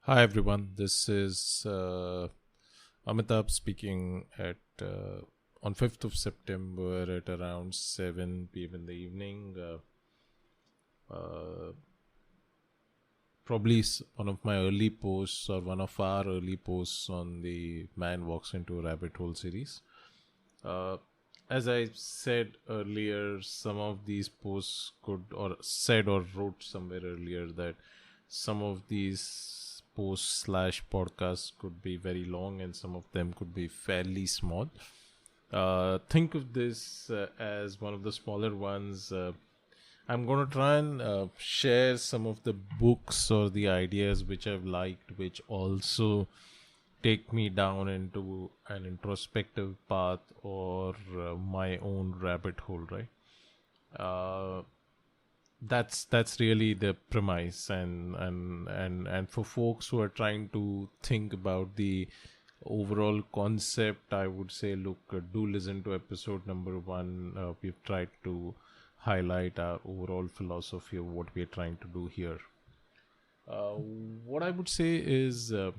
Hi everyone, this is Amitabh speaking at on 5th of September at around 7 p.m. in the evening. Probably one of my early posts or one of our early posts on the Man Walks into a Rabbit Hole series. Uh, as I said earlier, some of these posts could, or said or wrote somewhere earlier, that some of these posts slash podcasts could be very long and some of them could be fairly small. Think of this as one of the smaller ones. I'm going to try and share some of the books or the ideas which I've liked, which also take me down into an introspective path or my own rabbit hole, right? Uh, that's really the premise, and for folks who are trying to think about the overall concept, I would say, look, do listen to episode number 1. We've tried to highlight our overall philosophy of what we are trying to do here. uh, what I would say is uh,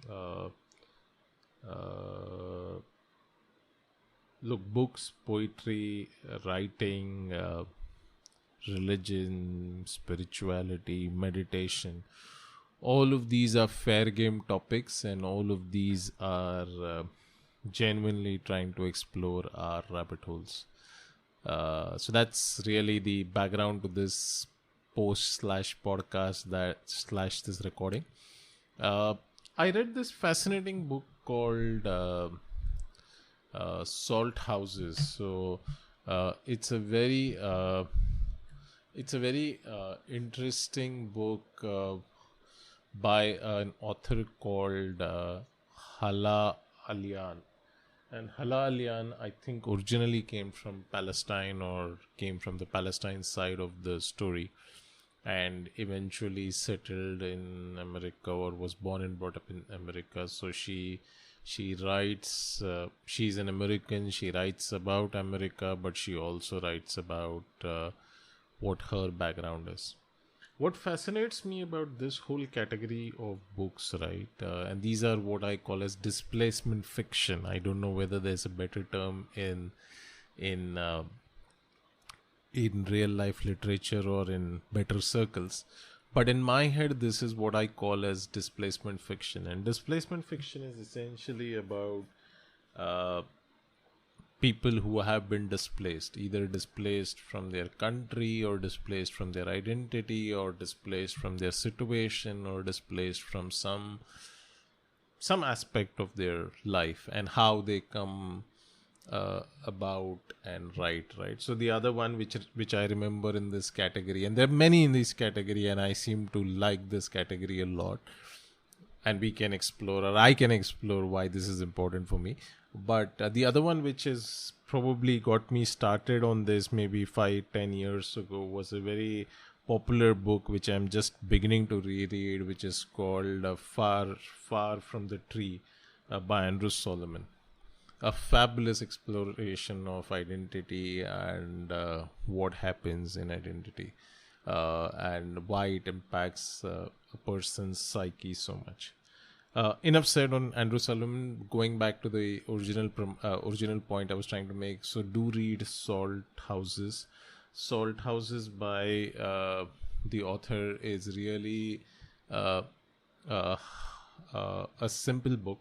uh, look, books, poetry, writing, religion, spirituality, meditation, all of these are fair game topics, and all of these are genuinely trying to explore our rabbit holes. So that's really the background to this post slash podcast that slash this recording. uh, I read this fascinating book called Salt Houses. So it's a very interesting book by an author called Hala Alyan. And Hala Alyan, I think, originally came from Palestine or came from the Palestine side of the story, and eventually settled in America or was born and brought up in America. So she writes. She's an American. She writes about America, but she also writes about what her background is. What fascinates me about this whole category of books, right? And these are what I call as displacement fiction. I don't know whether there's a better term in in real life literature or in better circles, but in my head this is what I call as displacement fiction. And displacement fiction is essentially about uh, people who have been displaced, either displaced from their country or displaced from their identity or displaced from their situation or displaced from some aspect of their life, and how they come about and right. So the other one which I remember in this category, and there are many in this category, and I seem to like this category a lot, and we can explore, or I can explore, why this is important for me. But the other one which is probably got me started on this maybe 5-10 years ago was a very popular book which I'm just beginning to reread, which is called Far from the Tree by Andrew Solomon. A fabulous exploration of identity and what happens in identity, and why it impacts a person's psyche so much. Enough said on Andrew Solomon. Going back to the original point I was trying to make. So do read Salt Houses. Salt Houses by the author is really uh, uh, a simple book.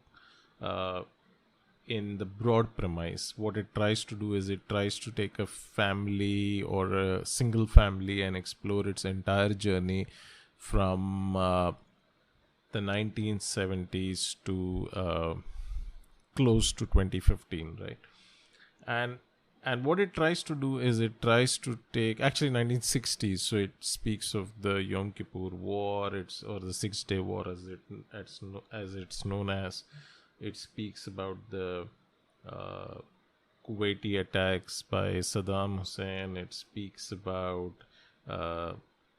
In the broad premise, what it tries to do is it tries to take a family or a single family and explore its entire journey from the 1970s to close to 2015, right? And what it tries to do is it tries to take, actually, 1960s, so it speaks of the Yom Kippur War, or the Six-Day War as it's known as. It speaks about the uh, Kuwaiti attacks by Saddam Hussein. It speaks about uh,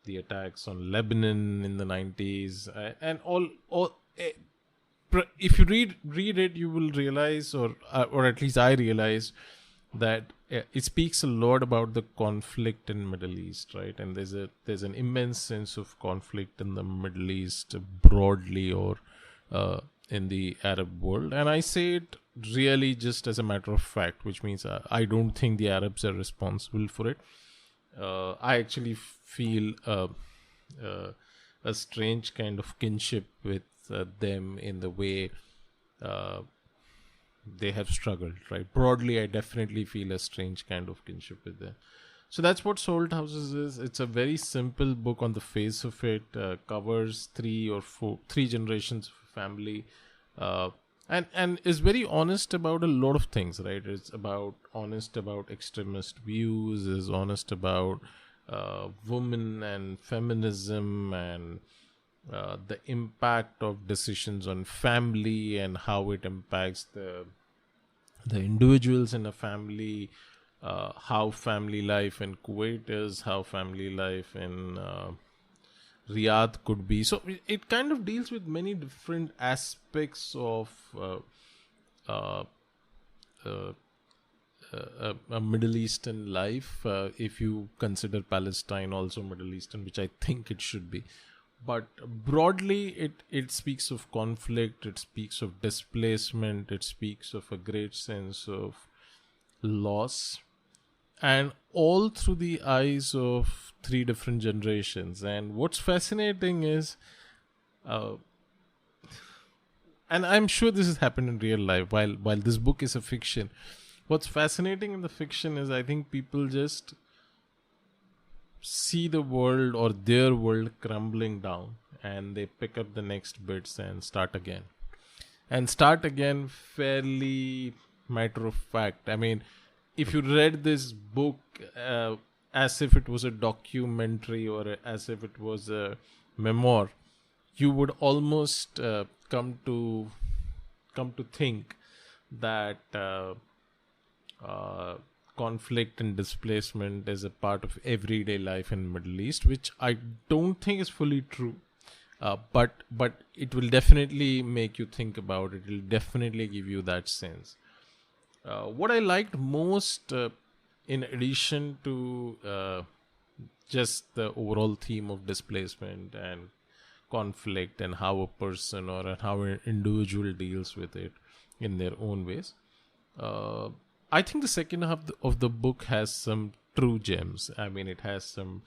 the attacks on Lebanon in the 90s, and if you read it, you will realize, or at least I realized, that it speaks a lot about the conflict in Middle East, right? And there's an immense sense of conflict in the Middle East broadly, or in the Arab world. And I say it really just as a matter of fact, which means I don't think the Arabs are responsible for it. I actually feel a strange kind of kinship with them in the way they have struggled, right? Broadly, I definitely feel a strange kind of kinship with them. So that's what Salt Houses is. It's a very simple book on the face of it. Covers three generations of a family, and is very honest about a lot of things, right? It's honest about extremist views. Is honest about women and feminism, and the impact of decisions on family and how it impacts the individuals in a family, how family life in Kuwait is, how family life in Riyadh could be. So it kind of deals with many different aspects of uh, a Middle Eastern life, if you consider Palestine also Middle Eastern, which I think it should be. But broadly, it speaks of conflict, it speaks of displacement, it speaks of a great sense of loss, and all through the eyes of three different generations. And what's fascinating is, and I'm sure this has happened in real life, while this book is a fiction, what's fascinating in the fiction is I think people just see the world or their world crumbling down, and they pick up the next bits and start again fairly matter of fact. I mean, if you read this book as if it was a documentary, or as if it was a memoir, you would almost come to think that conflict and displacement is a part of everyday life in Middle East, which I don't think is fully true. But it will definitely make you think about it. It will definitely give you that sense. What I liked most, in addition to just the overall theme of displacement and conflict, and how a person or how an individual deals with it in their own ways, I think the second half of the book has some true gems. I mean, it has some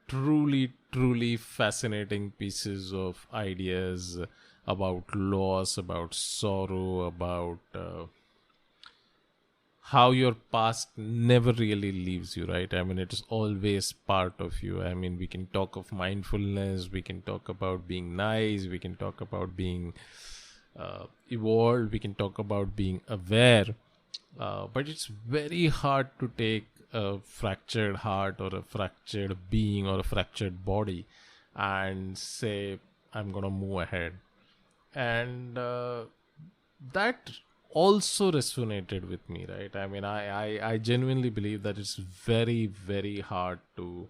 truly fascinating pieces of ideas about loss, about sorrow, about how your past never really leaves you, right? I mean, it is always part of you. I mean, we can talk of mindfulness, we can talk about being nice, we can talk about being evolved, we can talk about being aware. But it's very hard to take a fractured heart or a fractured being or a fractured body and say, I'm going to move ahead. And that also resonated with me, right? I mean, I genuinely believe that it's very, very hard to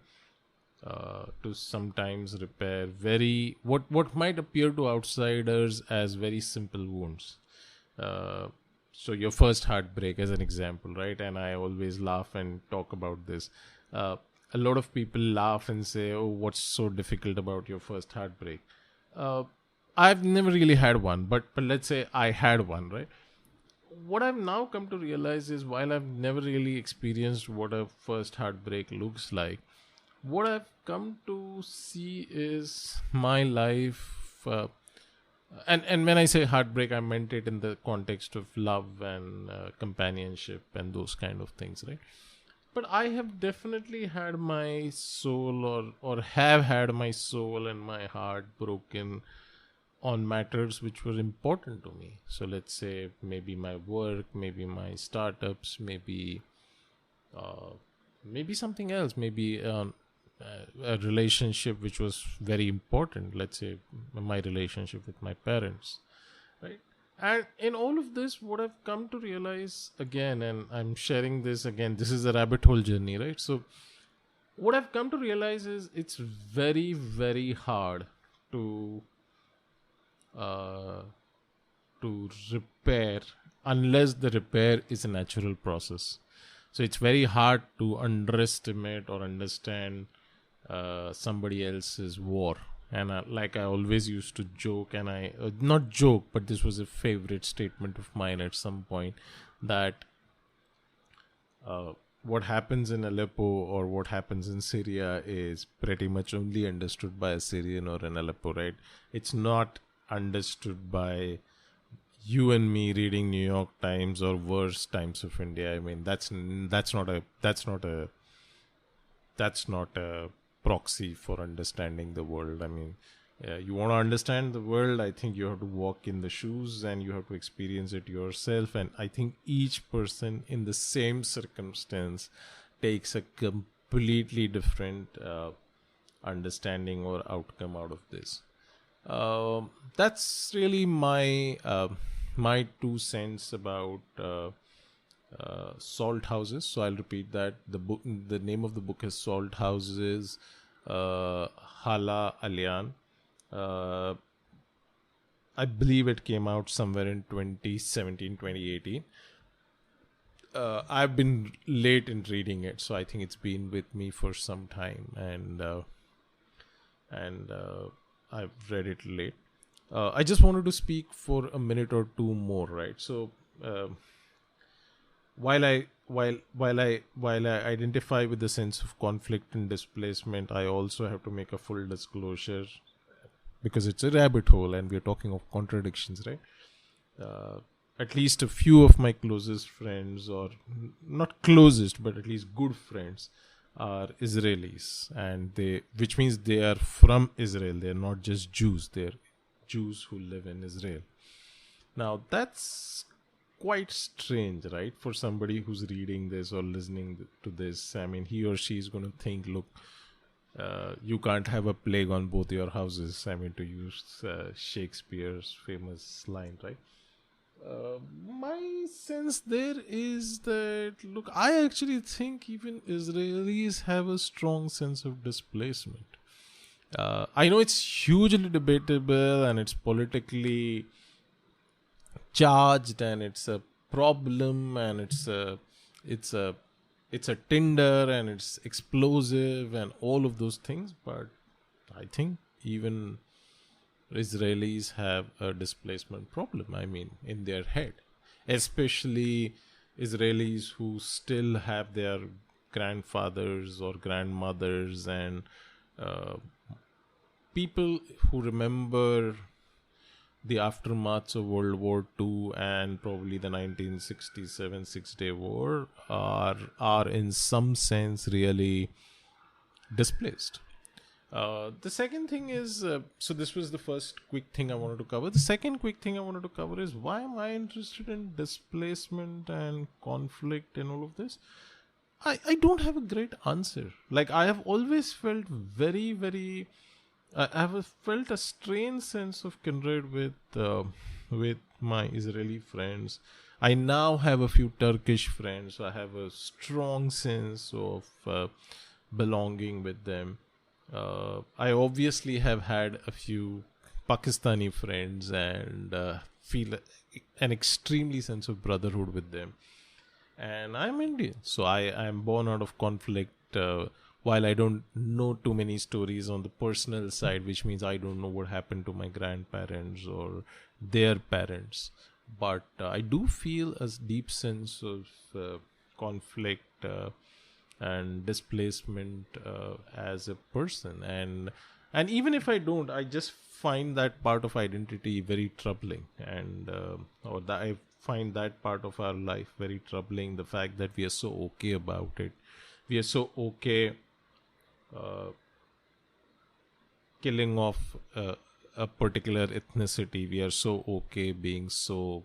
sometimes repair what might appear to outsiders as very simple wounds. So your first heartbreak, as an example, right? And I always laugh and talk about this. A lot of people laugh and say, oh, what's so difficult about your first heartbreak? I've never really had one, but let's say I had one, right? What I've now come to realize is, while I've never really experienced what a first heartbreak looks like, what I've come to see is my life. And when I say heartbreak, I meant it in the context of love and companionship and those kind of things, right? But I have definitely had my soul, or have had my soul and my heart broken on matters which were important to me. So let's say maybe my work, maybe my startups, maybe something else, maybe a relationship which was very important. Let's say my relationship with my parents, right? And in all of this, what I've come to realize again, and I'm sharing this again, this is a rabbit hole journey, right? So what I've come to realize is, it's very, very hard to repair, unless the repair is a natural process. So it's very hard to underestimate or understand somebody else's war. And like I always used to joke, and I not joke, but this was a favorite statement of mine at some point, that what happens in Aleppo or what happens in Syria is pretty much only understood by a Syrian or an Aleppo, right? It's not understood by you and me reading New York Times or worse Times of India. I mean, that's not a proxy for understanding the world. I mean, you want to understand the world, I think you have to walk in the shoes and you have to experience it yourself. And I think each person in the same circumstance takes a completely different understanding or outcome out of this. That's really my 2 cents about Salt Houses. So I'll repeat that. The name of the book is Salt Houses, Hala Alyan. I believe it came out somewhere in 2017, 2018. I've been late in reading it, so I think it's been with me for some time, and I've read it late. I just wanted to speak for a minute or two more, right? So, while I identify with the sense of conflict and displacement, I also have to make a full disclosure, because it's a rabbit hole and we're talking of contradictions, right? At least a few of my closest friends, or not closest, but at least good friends, are Israelis, and which means they are from Israel. They're not just Jews, they're Jews who live in Israel. Now that's quite strange, right? For somebody who's reading this or listening to this, I mean, he or she is going to think, look, you can't have a plague on both your houses. I mean, to use Shakespeare's famous line, right? My sense there is that, look, I actually think even Israelis have a strong sense of displacement. I know it's hugely debatable and it's politically charged and it's a problem and it's a tinder and it's explosive and all of those things, but I think even Israelis have a displacement problem, I mean, in their head. Especially Israelis who still have their grandfathers or grandmothers and people who remember the aftermaths of World War II and probably the 1967 Six-Day War are in some sense really displaced. The second thing is, so this was the first quick thing I wanted to cover. The second quick thing I wanted to cover is, why am I interested in displacement and conflict and all of this? I don't have a great answer. Like, I have always felt very, very... I have felt a strange sense of kindred with my Israeli friends. I now have a few Turkish friends, so I have a strong sense of belonging with them. I obviously have had a few Pakistani friends and feel an extremely sense of brotherhood with them. And I'm Indian, so I am born out of conflict. While I don't know too many stories on the personal side, which means I don't know what happened to my grandparents or their parents, but I do feel a deep sense of conflict and displacement as a person, and even if I don't, I just find that part of identity very troubling, and I find that part of our life very troubling. The fact that we are so okay about it, we are so okay killing off a particular ethnicity. We are so okay being so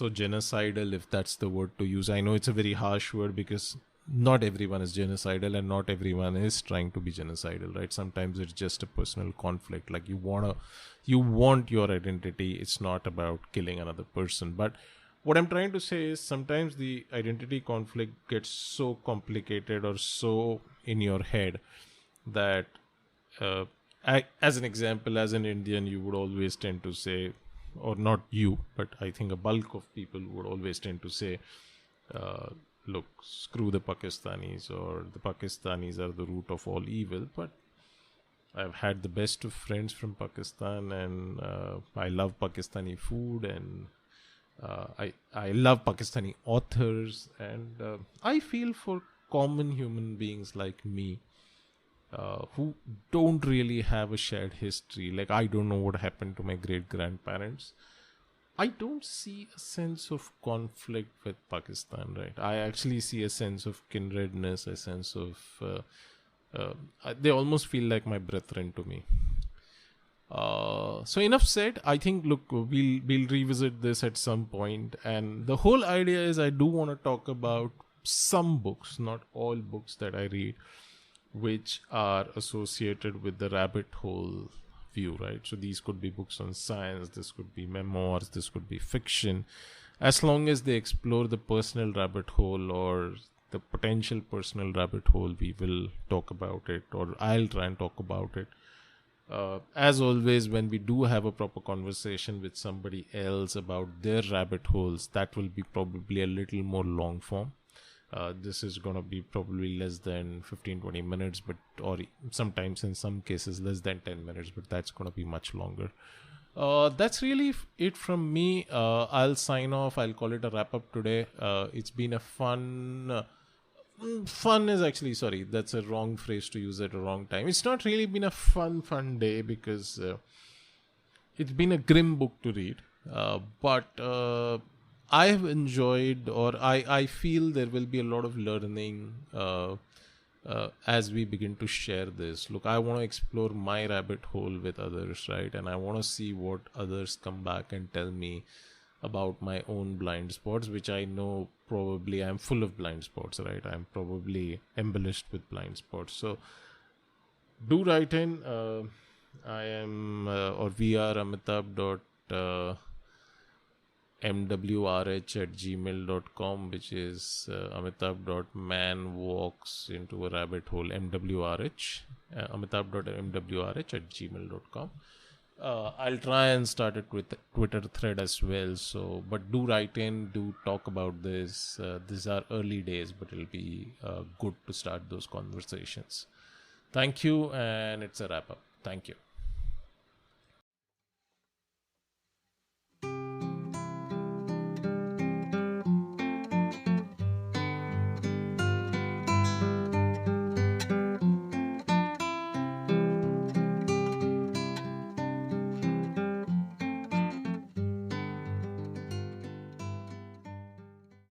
genocidal, if that's the word to use. I know it's a very harsh word because not everyone is genocidal and not everyone is trying to be genocidal, right? Sometimes it's just a personal conflict. Like you want your identity. It's not about killing another person. But what I'm trying to say is, sometimes the identity conflict gets so complicated or so in your head that, as an example, as an Indian, you would always tend to say, or not you, but I think a bulk of people would always tend to say, look, screw the Pakistanis, or the Pakistanis are the root of all evil. But I've had the best of friends from Pakistan, and I love Pakistani food, and I love Pakistani authors, and I feel for common human beings like me, who don't really have a shared history. Like, I don't know what happened to my great grandparents. I don't see a sense of conflict with Pakistan, right? I actually see a sense of kindredness, a sense of they almost feel like my brethren to me. So enough said. I think, look, we'll revisit this at some point, and the whole idea is I do want to talk about some books, not all books that I read, which are associated with the rabbit hole view, right? So these could be books on science, this could be memoirs, this could be fiction. As long as they explore the personal rabbit hole or the potential personal rabbit hole, we will talk about it, or I'll try and talk about it. As always, when we do have a proper conversation with somebody else about their rabbit holes, that will be probably a little more long form. This is going to be probably less than 15-20 minutes, but or sometimes in some cases less than 10 minutes, but that's going to be much longer. That's really it from me. I'll sign off. I'll call it a wrap up today. It's been a fun is actually, sorry, that's a wrong phrase to use at a wrong time. It's not really been a fun day, because it's been a grim book to read. But I have enjoyed, or I feel there will be a lot of learning as we begin to share this. Look, I want to explore my rabbit hole with others, right? And I want to see what others come back and tell me about my own blind spots, which I know probably I'm full of blind spots, right? I'm probably embellished with blind spots. So do write in. I am, or we are amitabh.mwrh@gmail.com, which is amitabh.manwalks into a rabbit hole, MWRH, amitabh.mwrh@gmail.com. I'll try and start a Twitter thread as well. So, but do write in, do talk about this. These are early days, but it'll be good to start those conversations. Thank you, and it's a wrap up. Thank you.